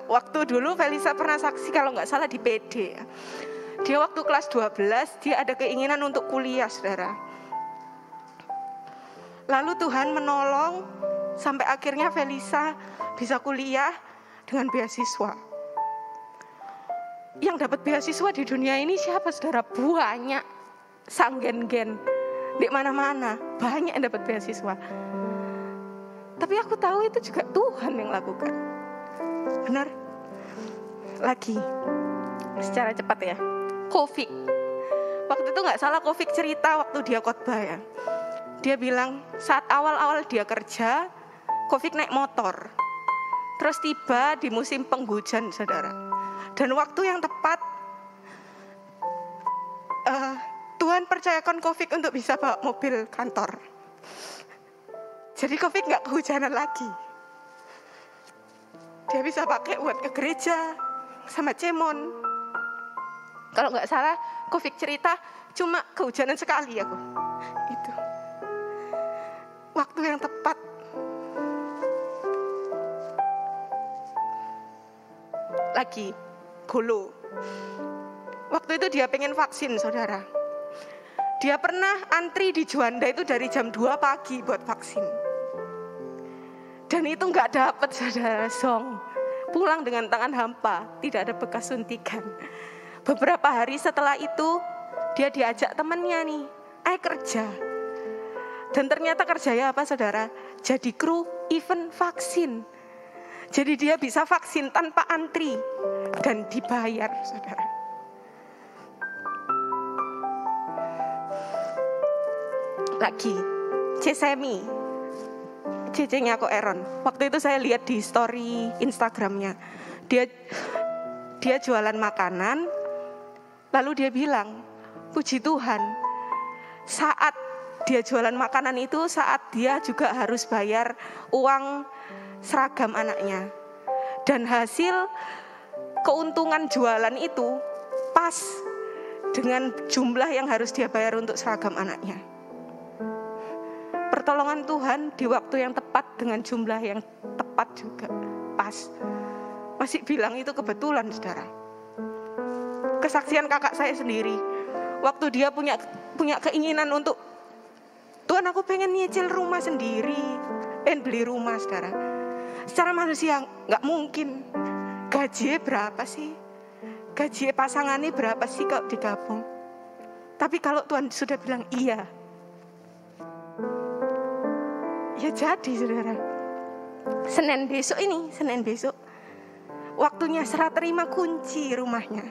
Waktu dulu Felisa pernah saksi kalau nggak salah di PD. Dia waktu kelas 12, dia ada keinginan untuk kuliah, saudara. Lalu Tuhan menolong sampai akhirnya Felisa bisa kuliah dengan beasiswa. Yang dapat beasiswa di dunia ini siapa, saudara? Banyak, sanggen-gen, di mana-mana banyak yang dapat beasiswa. Tapi aku tahu itu juga Tuhan yang lakukan. Benar? Lagi, secara cepat ya. Kofi. Waktu itu nggak salah Kofi cerita waktu dia khotbah ya. Dia bilang saat awal-awal dia kerja, Kofi naik motor. Terus tiba di musim penghujan, saudara. Dan waktu yang tepat, Tuhan percayakan Kofi untuk bisa bawa mobil kantor. Jadi Kofi nggak kehujanan lagi. Dia bisa pakai buat ke gereja sama Cemon. Kalau nggak salah, Kofi cerita cuma kehujanan sekali aku. Itu waktu yang tepat. Lagi Golo. Waktu itu dia pengen vaksin, saudara. Dia pernah antri di Juanda itu dari jam 2 pagi buat vaksin. Dan itu gak dapat, saudara, song. Pulang dengan tangan hampa, tidak ada bekas suntikan. Beberapa hari setelah itu, dia diajak temannya nih, ayo kerja. Dan ternyata kerjanya apa, saudara? Jadi kru event vaksin. Jadi dia bisa vaksin tanpa antri dan dibayar, saudara. Lagi, Cesemi. cecenya kok Aaron. Waktu itu saya lihat di story Instagramnya, dia jualan makanan, lalu dia bilang, puji Tuhan, saat dia jualan makanan itu, saat dia juga harus bayar uang seragam anaknya. Dan hasil keuntungan jualan itu pas dengan jumlah yang harus dia bayar untuk seragam anaknya. Pertolongan Tuhan di waktu yang tepat dengan jumlah yang tepat juga pas. Masih bilang itu kebetulan, saudara. Kesaksian kakak saya sendiri, waktu dia punya keinginan untuk, Tuhan aku pengen nyicil rumah sendiri, pengen beli rumah, saudara. Secara manusia nggak mungkin. Gaji berapa sih? Gaji pasangannya berapa sih kalau digabung? Tapi kalau Tuhan sudah bilang iya, ya jadi, saudara. Senin besok waktunya serah terima kunci rumahnya.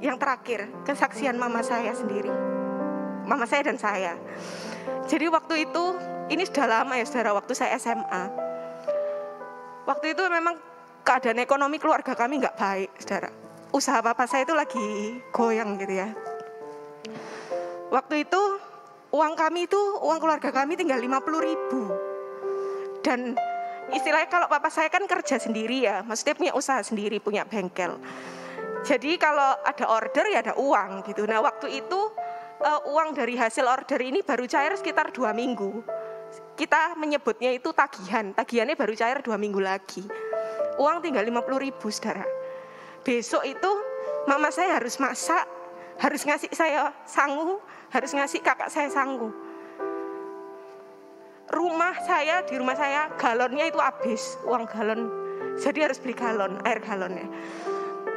Yang terakhir, kesaksian mama saya sendiri, mama saya dan saya. Jadi waktu itu, ini sudah lama ya saudara, waktu saya SMA. Waktu itu memang keadaan ekonomi keluarga kami gak baik, saudara. Usaha papa saya itu lagi goyang gitu ya. Waktu itu uang keluarga kami tinggal 50.000. Dan istilahnya kalau papa saya kan kerja sendiri ya, maksudnya punya usaha sendiri, punya bengkel. Jadi kalau ada order ya ada uang gitu. Nah waktu itu uang dari hasil order ini baru cair sekitar 2 minggu. Kita menyebutnya itu tagihan. Tagihannya baru cair 2 minggu lagi. Uang tinggal 50.000, saudara. Besok itu mama saya harus masak, harus ngasih saya sangu, harus ngasih kakak saya sangu. Di rumah saya galonnya itu habis, uang galon. Jadi harus beli galon, air galonnya.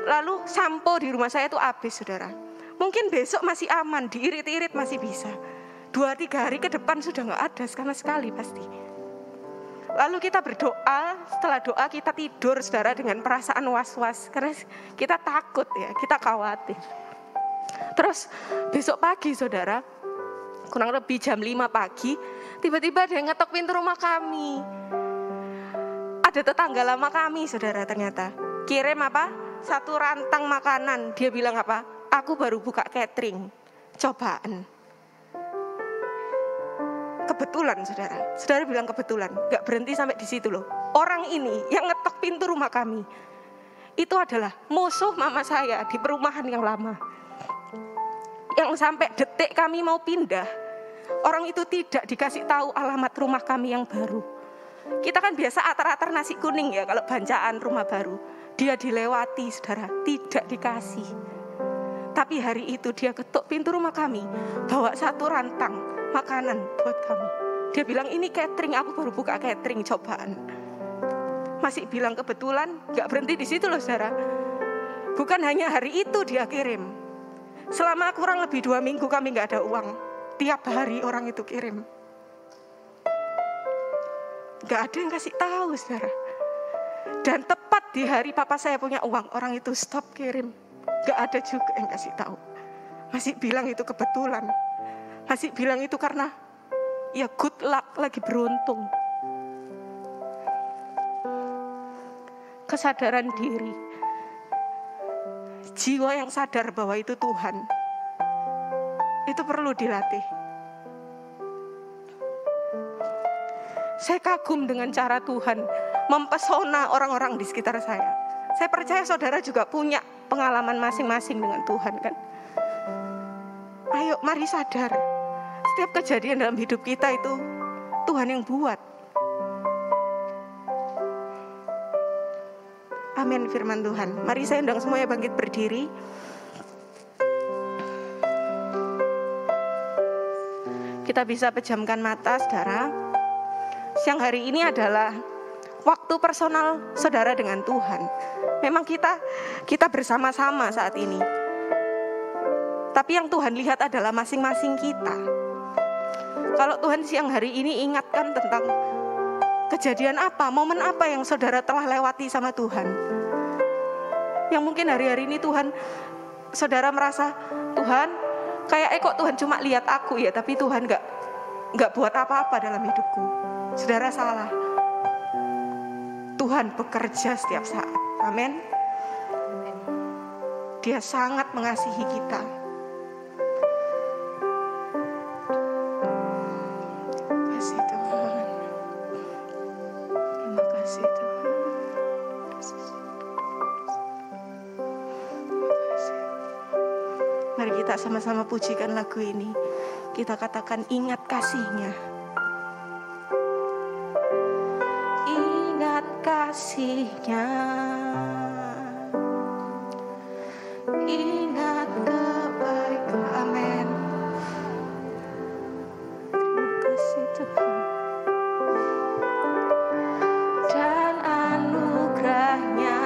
Lalu sampo di rumah saya itu habis, saudara. Mungkin besok masih aman, diirit-irit masih bisa. 2-3 hari ke depan sudah gak ada sama sekali pasti. Lalu kita berdoa, setelah doa kita tidur, saudara, dengan perasaan was-was. Karena kita takut ya, kita khawatir. Terus besok pagi, saudara, kurang lebih jam 5 pagi, tiba-tiba ada yang ngetok pintu rumah kami. Ada tetangga lama kami, saudara, ternyata. Kirim apa? 1 rantang makanan. Dia bilang apa? Aku baru buka catering, cobaan. Kebetulan, saudara. Saudara bilang kebetulan. Gak berhenti sampai di situ loh. Orang ini yang ngetok pintu rumah kami, itu adalah musuh mama saya di perumahan yang lama. Yang sampai detik kami mau pindah, orang itu tidak dikasih tahu alamat rumah kami yang baru. Kita kan biasa atar-atar nasi kuning ya kalau bancaan rumah baru. Dia dilewati, saudara, tidak dikasih. Tapi hari itu dia ketuk pintu rumah kami, bawa 1 rantang makanan buat kami. Dia bilang ini catering, aku baru buka catering, cobaan. Masih bilang kebetulan, gak berhenti di situ loh, saudara. Bukan hanya hari itu dia kirim. Selama kurang lebih 2 minggu kami gak ada uang. Tiap hari orang itu kirim. Gak ada yang kasih tahu, saudara. Dan tepat di hari papa saya punya uang, orang itu stop kirim. Gak ada juga yang kasih tahu. Masih bilang itu kebetulan. Masih bilang itu karena ya good luck, lagi beruntung. Kesadaran diri. Jiwa yang sadar bahwa itu Tuhan. Itu perlu dilatih. Saya kagum dengan cara Tuhan mempesona orang-orang di sekitar saya. Saya percaya saudara juga punya pengalaman masing-masing dengan Tuhan kan. Ayo mari sadar, setiap kejadian dalam hidup kita itu Tuhan yang buat. Amin firman Tuhan. Mari saya undang semuanya bangkit berdiri. Kita bisa pejamkan mata, saudara. Siang hari ini adalah waktu personal saudara dengan Tuhan. Memang kita bersama-sama saat ini. Tapi yang Tuhan lihat adalah masing-masing kita. Kalau Tuhan siang hari ini ingatkan tentang kejadian apa, momen apa yang saudara telah lewati sama Tuhan. Yang mungkin hari-hari ini saudara merasa, Tuhan, kayak kok Tuhan cuma lihat aku ya, tapi Tuhan nggak buat apa-apa dalam hidupku. Saudara salah. Tuhan bekerja setiap saat. Amin. Dia sangat mengasihi kita. Terima kasih Tuhan. Terima kasih Tuhan. Terima kasih. Mari kita sama-sama pujikan lagu ini. Kita katakan ingat kasih-Nya. Ingat kasih-Nya. Ingat kebaikan. Amin. Terima kasih Tuhan. Dan anugerah-Nya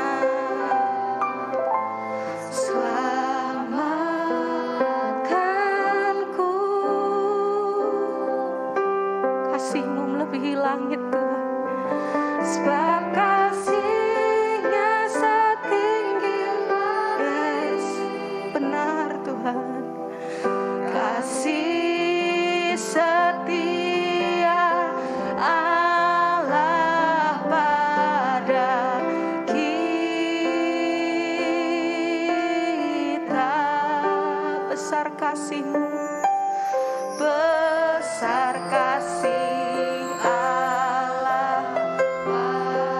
selamatkanku. Kasih-Mu melebihi langit Tuhan. Sebab kasih-Nya setinggi langit. Benar Tuhan. Kasih setia Allah pada kita. Besar kasih-Mu, besar kasih Allah pada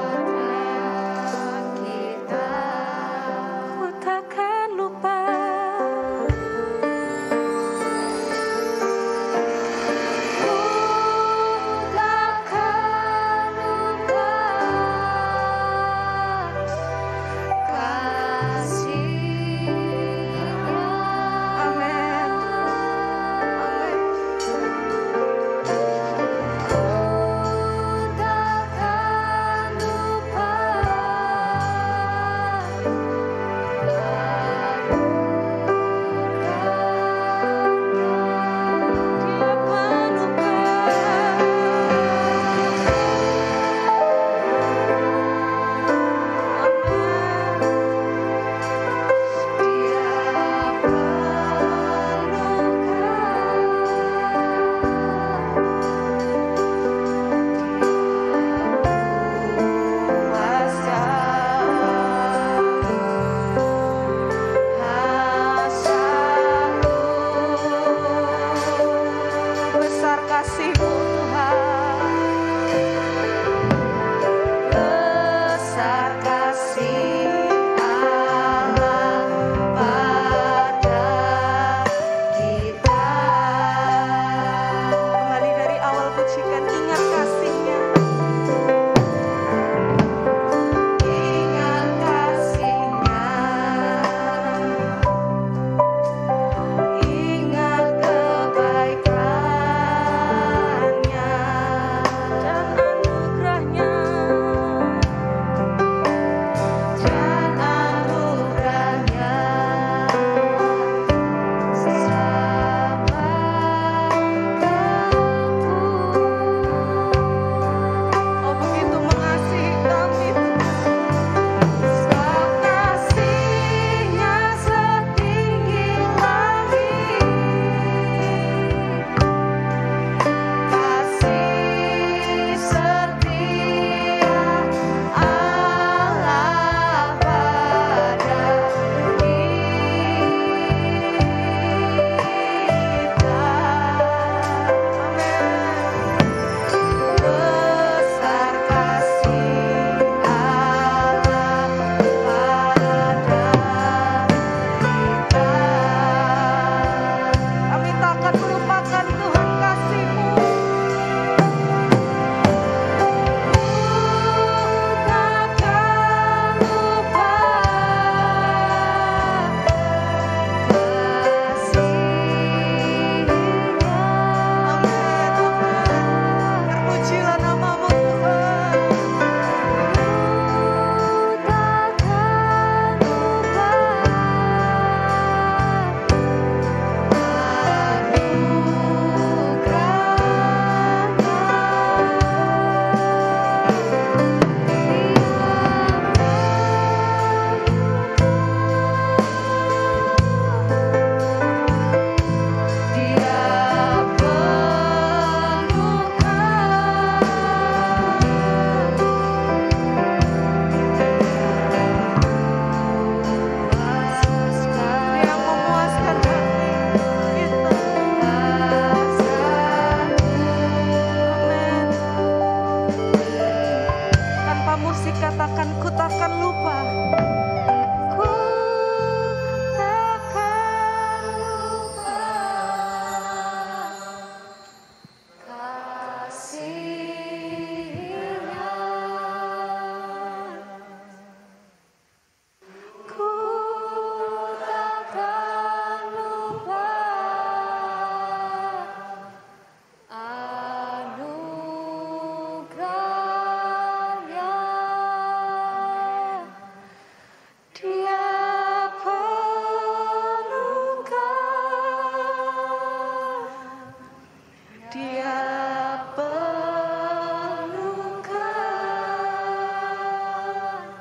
Dia penuhkan,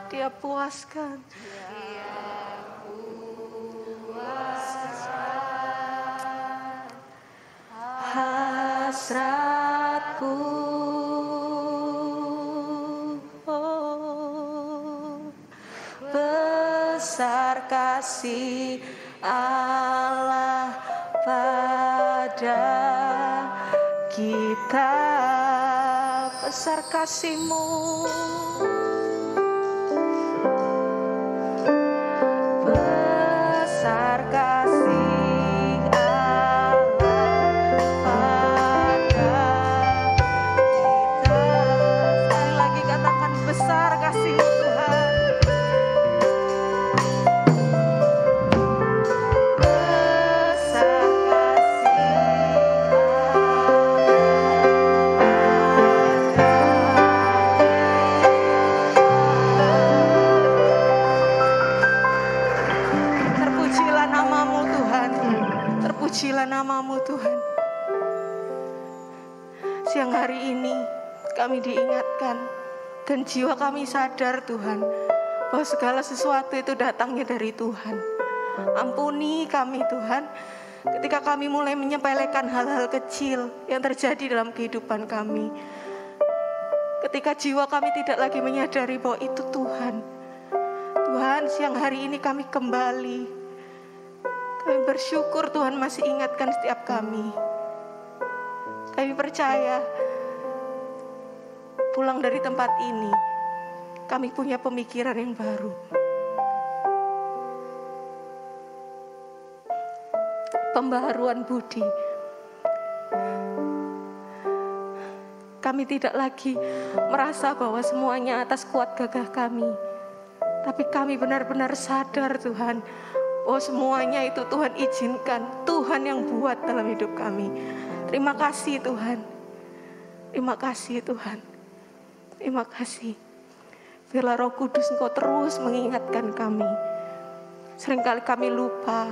Dia puaskan, hasratku. Besar kasih Allah pada kita, besar kasih-Mu. Besar kasih Allah pada kita. Sekali lagi katakan, besar kasih-Mu Tuhan. Terpujilah nama-Mu Tuhan. Siang hari ini kami diingatkan dan jiwa kami sadar Tuhan bahwa segala sesuatu itu datangnya dari Tuhan. Ampuni kami Tuhan ketika kami mulai menyepelekan hal-hal kecil yang terjadi dalam kehidupan kami. Ketika jiwa kami tidak lagi menyadari bahwa itu Tuhan. Tuhan, siang hari ini kami kembali. Kami bersyukur Tuhan masih ingatkan setiap kami. Kami percaya pulang dari tempat ini, kami punya pemikiran yang baru. Pembaharuan budi. Kami tidak lagi merasa bahwa semuanya atas kuat gagah kami. Tapi kami benar-benar sadar Tuhan, oh semuanya itu Tuhan izinkan, Tuhan yang buat dalam hidup kami. Terima kasih Tuhan. Terima kasih Tuhan. Terima kasih. Biarlah Roh Kudus Engkau terus mengingatkan kami. Seringkali kami lupa,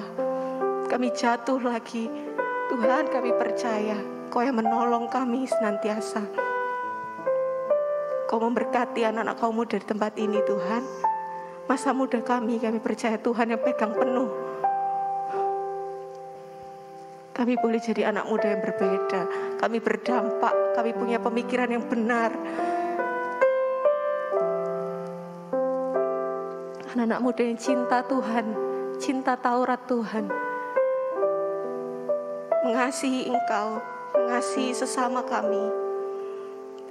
kami jatuh lagi. Tuhan, kami percaya Engkau yang menolong kami senantiasa. Engkau memberkati anak-anak kaum muda di tempat ini Tuhan. Masa muda kami percaya Tuhan yang pegang penuh. Kami boleh jadi anak muda yang berbeda. Kami berdampak, kami punya pemikiran yang benar. Anak-anak muda yang cinta Tuhan, cinta Taurat Tuhan. Mengasihi Engkau, mengasihi sesama kami.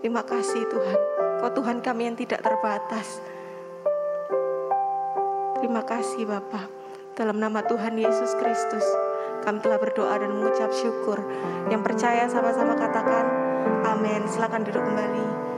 Terima kasih Tuhan. Kau Tuhan kami yang tidak terbatas. Terima kasih Bapa. Dalam nama Tuhan Yesus Kristus, kami telah berdoa dan mengucap syukur. Yang percaya sama-sama katakan amin. Silakan duduk kembali.